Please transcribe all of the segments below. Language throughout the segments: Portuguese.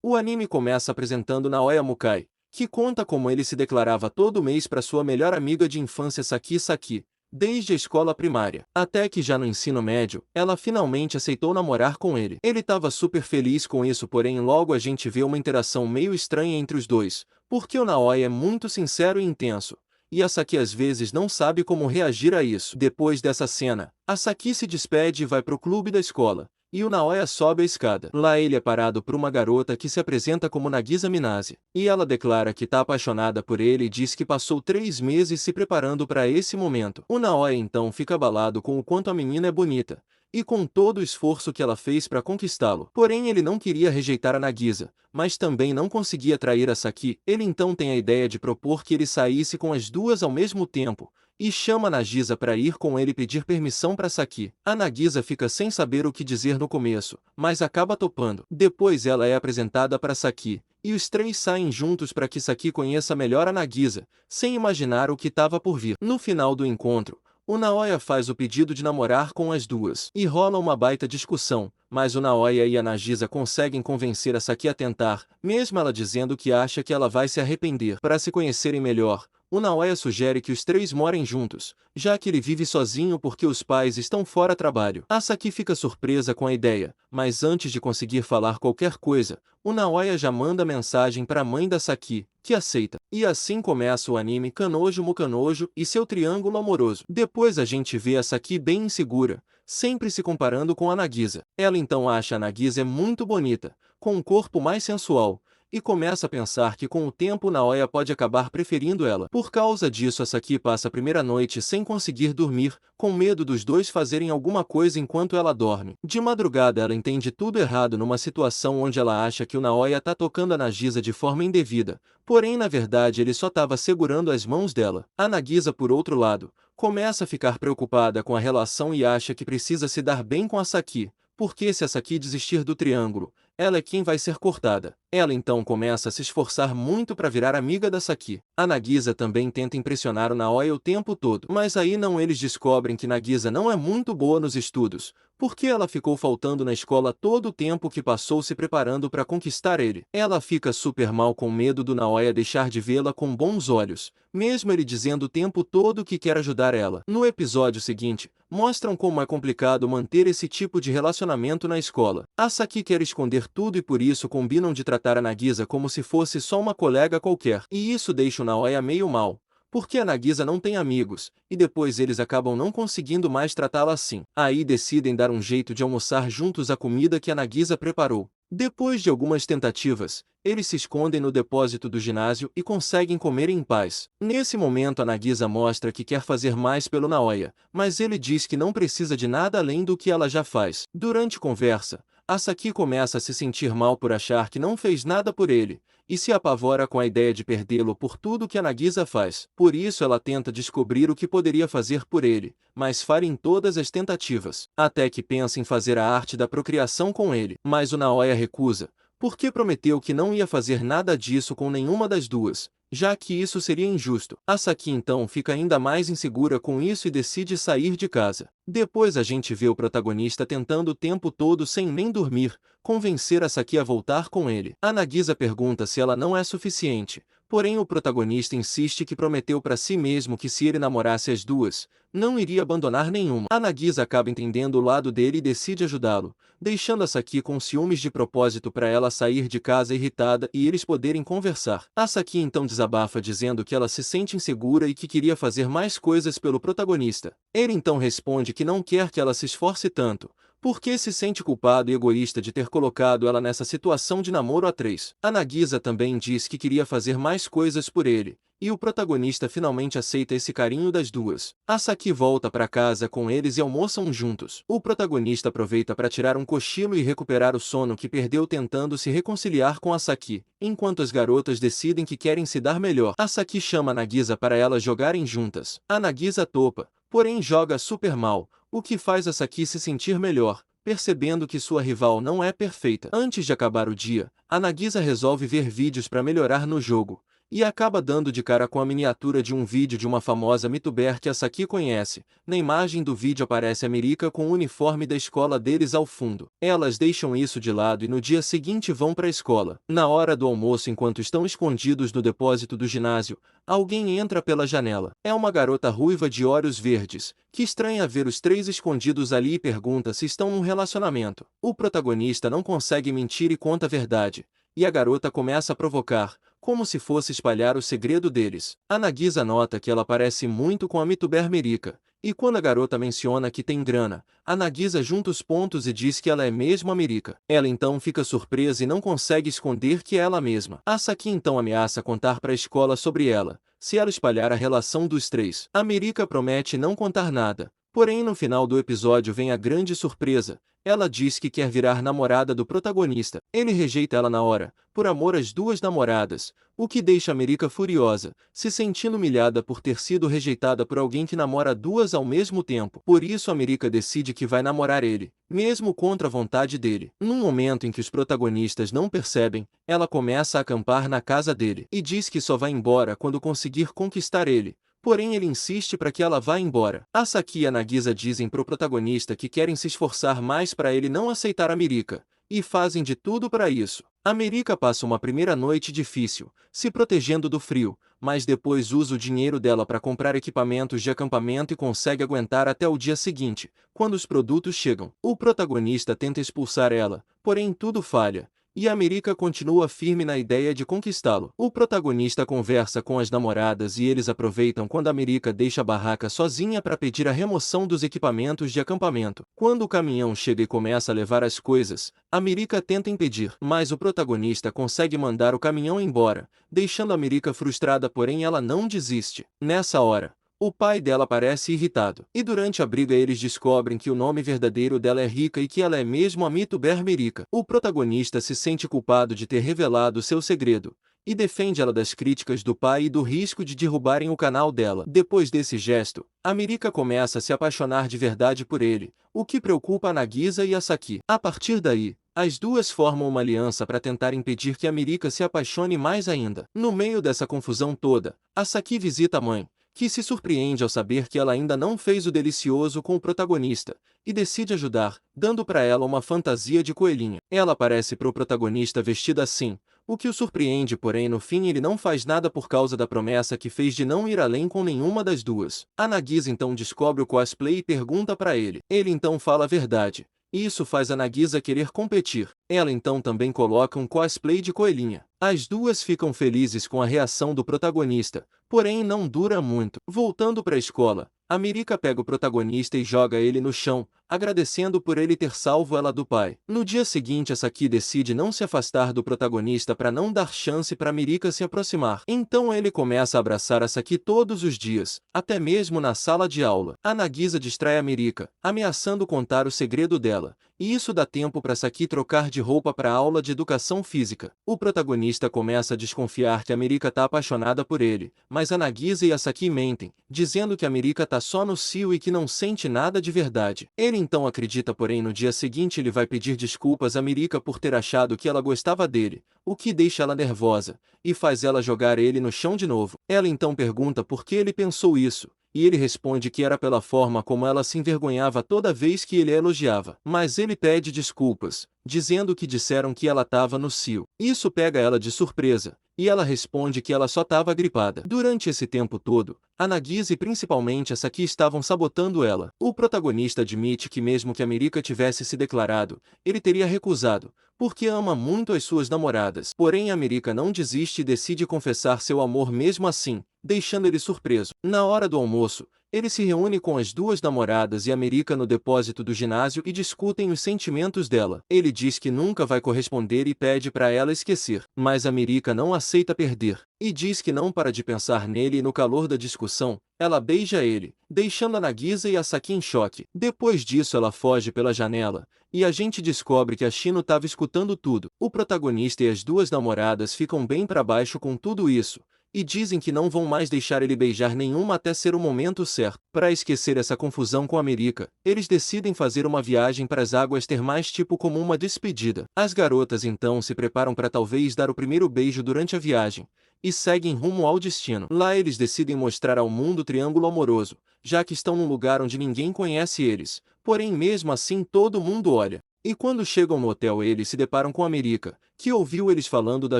O anime começa apresentando Naoya Mukai, que conta como ele se declarava todo mês para sua melhor amiga de infância Saki Saki, desde a escola primária. Até que já no ensino médio, ela finalmente aceitou namorar com ele. Ele estava super feliz com isso, porém logo a gente vê uma interação meio estranha entre os dois, porque o Naoya é muito sincero e intenso, e a Saki às vezes não sabe como reagir a isso. Depois dessa cena, a Saki se despede e vai pro clube da escola, e o Naoya sobe a escada. Lá ele é parado por uma garota que se apresenta como Nagisa Minase, e ela declara que tá apaixonada por ele e diz que passou 3 meses se preparando para esse momento. O Naoya então fica abalado com o quanto a menina é bonita, e com todo o esforço que ela fez para conquistá-lo. Porém ele não queria rejeitar a Nagisa, mas também não conseguia trair a Saki. Ele então tem a ideia de propor que ele saísse com as duas ao mesmo tempo, e chama a Nagisa para ir com ele pedir permissão para Saki. A Nagisa fica sem saber o que dizer no começo, mas acaba topando. Depois ela é apresentada para Saki, e os três saem juntos para que Saki conheça melhor a Nagisa, sem imaginar o que estava por vir. No final do encontro, o Naoya faz o pedido de namorar com as duas, e rola uma baita discussão, mas o Naoya e a Nagisa conseguem convencer a Saki a tentar, mesmo ela dizendo que acha que ela vai se arrepender. Para se conhecerem melhor, o Naoya sugere que os três morem juntos, já que ele vive sozinho porque os pais estão fora trabalho. A Saki fica surpresa com a ideia, mas antes de conseguir falar qualquer coisa, o Naoya já manda mensagem para a mãe da Saki, que aceita. E assim começa o anime Kanojo Mukanojo e seu triângulo amoroso. Depois a gente vê a Saki bem insegura, sempre se comparando com a Nagisa. Ela então acha a Nagisa muito bonita, com um corpo mais sensual, e começa a pensar que com o tempo Naoya pode acabar preferindo ela. Por causa disso a Saki passa a primeira noite sem conseguir dormir, com medo dos dois fazerem alguma coisa enquanto ela dorme. De madrugada ela entende tudo errado numa situação onde ela acha que o Naoya tá tocando a Nagisa de forma indevida, porém na verdade ele só estava segurando as mãos dela. A Nagisa, por outro lado, começa a ficar preocupada com a relação e acha que precisa se dar bem com a Saki, porque se a Saki desistir do triângulo, ela é quem vai ser cortada. Ela então começa a se esforçar muito para virar amiga da Saki. A Nagisa também tenta impressionar o Naoya o tempo todo, mas aí não eles descobrem que Nagisa não é muito boa nos estudos, porque ela ficou faltando na escola todo o tempo que passou se preparando para conquistar ele. Ela fica super mal com medo do Naoya deixar de vê-la com bons olhos, mesmo ele dizendo o tempo todo que quer ajudar ela. No episódio seguinte, mostram como é complicado manter esse tipo de relacionamento na escola. A Saki quer esconder tudo e por isso combinam de tratar a Nagisa como se fosse só uma colega qualquer. E isso deixa o Naoya meio mal, porque a Nagisa não tem amigos, e depois eles acabam não conseguindo mais tratá-la assim. Aí decidem dar um jeito de almoçar juntos a comida que a Nagisa preparou. Depois de algumas tentativas, eles se escondem no depósito do ginásio e conseguem comer em paz. Nesse momento a Nagisa mostra que quer fazer mais pelo Naoya, mas ele diz que não precisa de nada além do que ela já faz. Durante conversa, a Saki começa a se sentir mal por achar que não fez nada por ele, e se apavora com a ideia de perdê-lo por tudo que a Nagisa faz. Por isso ela tenta descobrir o que poderia fazer por ele, mas falha em todas as tentativas, até que pensa em fazer a arte da procriação com ele. Mas o Naoya recusa, porque prometeu que não ia fazer nada disso com nenhuma das duas, já que isso seria injusto. A Saki então fica ainda mais insegura com isso e decide sair de casa. Depois a gente vê o protagonista tentando o tempo todo sem nem dormir, convencer a Saki a voltar com ele. A Nagisa pergunta se ela não é suficiente, porém o protagonista insiste que prometeu para si mesmo que se ele namorasse as duas, não iria abandonar nenhuma. A Nagisa acaba entendendo o lado dele e decide ajudá-lo, deixando a Saki com ciúmes de propósito para ela sair de casa irritada e eles poderem conversar. A Saki então desabafa dizendo que ela se sente insegura e que queria fazer mais coisas pelo protagonista. Ele então responde que não quer que ela se esforce tanto, porque se sente culpado e egoísta de ter colocado ela nessa situação de namoro a três. A Nagisa também diz que queria fazer mais coisas por ele, e o protagonista finalmente aceita esse carinho das duas. A Saki volta para casa com eles e almoçam juntos. O protagonista aproveita para tirar um cochilo e recuperar o sono que perdeu tentando se reconciliar com a Saki, enquanto as garotas decidem que querem se dar melhor. A Saki chama a Nagisa para elas jogarem juntas. A Nagisa topa, porém joga super mal, o que faz a Saki se sentir melhor, percebendo que sua rival não é perfeita. Antes de acabar o dia, a Nagisa resolve ver vídeos para melhorar no jogo, e acaba dando de cara com a miniatura de um vídeo de uma famosa MeTuber que a Saki conhece. Na imagem do vídeo aparece a Mirika com o uniforme da escola deles ao fundo. Elas deixam isso de lado e no dia seguinte vão para a escola. Na hora do almoço, enquanto estão escondidos no depósito do ginásio, alguém entra pela janela. É uma garota ruiva de olhos verdes, que estranha ver os três escondidos ali e pergunta se estão num relacionamento. O protagonista não consegue mentir e conta a verdade, e a garota começa a provocar, como se fosse espalhar o segredo deles. A Nagisa nota que ela parece muito com a MeTuber Mirika, e quando a garota menciona que tem grana, a Nagisa junta os pontos e diz que ela é mesmo a Mirika. Ela então fica surpresa e não consegue esconder que é ela mesma. A Saki então ameaça contar para a escola sobre ela, se ela espalhar a relação dos três. A Mirika promete não contar nada, porém no final do episódio vem a grande surpresa. Ela diz que quer virar namorada do protagonista. Ele rejeita ela na hora, por amor às duas namoradas, o que deixa a Mirika furiosa, se sentindo humilhada por ter sido rejeitada por alguém que namora duas ao mesmo tempo. Por isso a Mirika decide que vai namorar ele, mesmo contra a vontade dele. Num momento em que os protagonistas não percebem, ela começa a acampar na casa dele, e diz que só vai embora quando conseguir conquistar ele. Porém ele insiste para que ela vá embora. A Saki e a Nagisa dizem pro protagonista que querem se esforçar mais para ele não aceitar a Mirika, e fazem de tudo para isso. A Mirika passa uma primeira noite difícil, se protegendo do frio, mas depois usa o dinheiro dela para comprar equipamentos de acampamento e consegue aguentar até o dia seguinte, quando os produtos chegam. O protagonista tenta expulsar ela, porém tudo falha, e a Mirika continua firme na ideia de conquistá-lo. O protagonista conversa com as namoradas e eles aproveitam quando a Mirika deixa a barraca sozinha para pedir a remoção dos equipamentos de acampamento. Quando o caminhão chega e começa a levar as coisas, a Mirika tenta impedir, mas o protagonista consegue mandar o caminhão embora, deixando a Mirika frustrada, porém ela não desiste. Nessa hora, o pai dela parece irritado, e durante a briga eles descobrem que o nome verdadeiro dela é Rika e que ela é mesmo a MeTuber Mirika. O protagonista se sente culpado de ter revelado seu segredo, e defende ela das críticas do pai e do risco de derrubarem o canal dela. Depois desse gesto, a Mirika começa a se apaixonar de verdade por ele, o que preocupa a Nagisa e a Saki. A partir daí, as duas formam uma aliança para tentar impedir que a Mirika se apaixone mais ainda. No meio dessa confusão toda, a Saki visita a mãe, que se surpreende ao saber que ela ainda não fez o delicioso com o protagonista, e decide ajudar, dando para ela uma fantasia de coelhinha. Ela aparece pro protagonista vestida assim, o que o surpreende, porém no fim ele não faz nada por causa da promessa que fez de não ir além com nenhuma das duas. A Nagisa então descobre o cosplay e pergunta para ele. Ele então fala a verdade. Isso faz a Nagisa querer competir. Ela então também coloca um cosplay de coelhinha. As duas ficam felizes com a reação do protagonista, porém não dura muito. Voltando para a escola, a Mirika pega o protagonista e joga ele no chão, agradecendo por ele ter salvo ela do pai. No dia seguinte a Saki decide não se afastar do protagonista para não dar chance para Mirika se aproximar. Então ele começa a abraçar a Saki todos os dias, até mesmo na sala de aula. A Nagisa distrai a Mirika, ameaçando contar o segredo dela, e isso dá tempo para Saki trocar de roupa para a aula de educação física. O protagonista começa a desconfiar que a Mirika tá apaixonada por ele, mas a Nagisa e a Saki mentem, dizendo que a Mirika tá só no cio e que não sente nada de verdade. Ele então acredita, porém no dia seguinte ele vai pedir desculpas a Mirika por ter achado que ela gostava dele, o que deixa ela nervosa, e faz ela jogar ele no chão de novo. Ela então pergunta por que ele pensou isso, e ele responde que era pela forma como ela se envergonhava toda vez que ele a elogiava. Mas ele pede desculpas, dizendo que disseram que ela estava no cio. Isso pega ela de surpresa, e ela responde que ela só estava gripada. Durante esse tempo todo, a Nagisa e principalmente a Saki estavam sabotando ela. O protagonista admite que mesmo que a Mirika tivesse se declarado, ele teria recusado, porque ama muito as suas namoradas. Porém a Mirika não desiste e decide confessar seu amor mesmo assim, deixando ele surpreso. Na hora do almoço, ele se reúne com as duas namoradas e a Mirika no depósito do ginásio e discutem os sentimentos dela. Ele diz que nunca vai corresponder e pede para ela esquecer. Mas a Mirika não aceita perder, e diz que não para de pensar nele e no calor da discussão, ela beija ele, deixando a Nagisa e a Saki em choque. Depois disso ela foge pela janela, e a gente descobre que a Shino estava escutando tudo. O protagonista e as duas namoradas ficam bem para baixo com tudo isso, e dizem que não vão mais deixar ele beijar nenhuma até ser o momento certo. Para esquecer essa confusão com a Mirika, eles decidem fazer uma viagem para as águas termais tipo como uma despedida. As garotas então se preparam para talvez dar o primeiro beijo durante a viagem, e seguem rumo ao destino. Lá eles decidem mostrar ao mundo o triângulo amoroso, já que estão num lugar onde ninguém conhece eles, porém mesmo assim todo mundo olha. E quando chegam no hotel eles se deparam com a Mirika, que ouviu eles falando da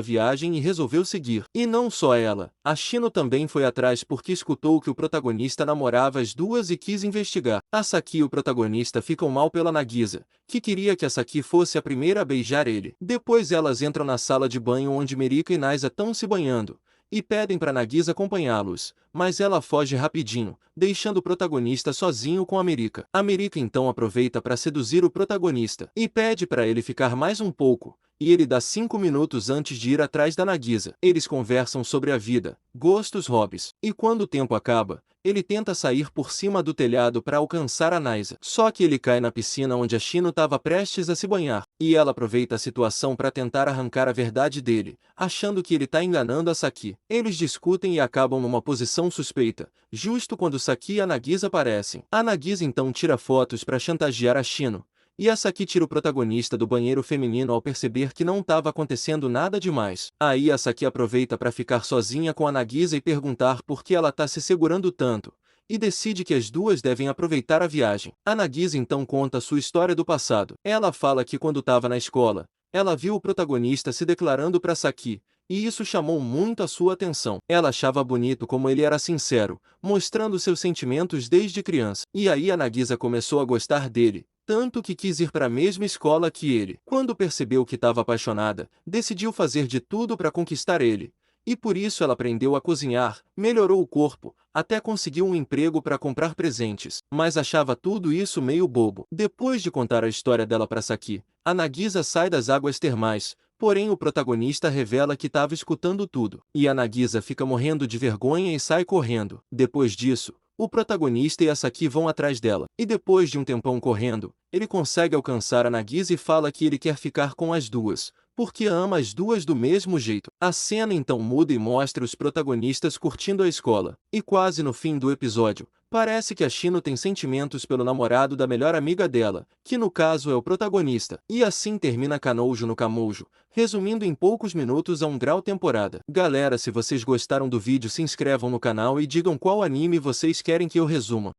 viagem e resolveu seguir. E não só ela, a Shino também foi atrás porque escutou que o protagonista namorava as duas e quis investigar. A Saki e o protagonista ficam mal pela Nagisa, que queria que a Saki fosse a primeira a beijar ele. Depois elas entram na sala de banho onde Mirika e Naisa estão se banhando, e pedem para Nagisa acompanhá-los, mas ela foge rapidinho, deixando o protagonista sozinho com a Mirika. A Mirika então aproveita para seduzir o protagonista e pede para ele ficar mais um pouco, e ele dá 5 minutos antes de ir atrás da Nagisa. Eles conversam sobre a vida, gostos, hobbies, e quando o tempo acaba, ele tenta sair por cima do telhado para alcançar a Naisa. Só que ele cai na piscina onde a Shino estava prestes a se banhar, e ela aproveita a situação para tentar arrancar a verdade dele, achando que ele está enganando a Saki. Eles discutem e acabam numa posição suspeita, justo quando Saki e a Nagisa aparecem. A Nagisa então tira fotos para chantagear a Shino, e a Saki tira o protagonista do banheiro feminino ao perceber que não estava acontecendo nada demais. Aí a Saki aproveita para ficar sozinha com a Nagisa e perguntar por que ela está se segurando tanto, e decide que as duas devem aproveitar a viagem. A Nagisa então conta sua história do passado. Ela fala que quando estava na escola, ela viu o protagonista se declarando para Saki, e isso chamou muito a sua atenção. Ela achava bonito como ele era sincero, mostrando seus sentimentos desde criança. E aí a Nagisa começou a gostar dele, tanto que quis ir para a mesma escola que ele. Quando percebeu que estava apaixonada, decidiu fazer de tudo para conquistar ele. E por isso ela aprendeu a cozinhar, melhorou o corpo, até conseguiu um emprego para comprar presentes. Mas achava tudo isso meio bobo. Depois de contar a história dela para Saki, a Nagisa sai das águas termais, porém o protagonista revela que estava escutando tudo. E a Nagisa fica morrendo de vergonha e sai correndo. Depois disso, o protagonista e a Saki vão atrás dela. E depois de um tempão correndo, ele consegue alcançar a Nagisa e fala que ele quer ficar com as duas, porque ama as duas do mesmo jeito. A cena então muda e mostra os protagonistas curtindo a escola. E quase no fim do episódio, parece que a Shino tem sentimentos pelo namorado da melhor amiga dela, que no caso é o protagonista. E assim termina Kanoujo no Kamoujo, resumindo em poucos minutos a 1 grau temporada. Galera, se vocês gostaram do vídeo, se inscrevam no canal e digam qual anime vocês querem que eu resuma.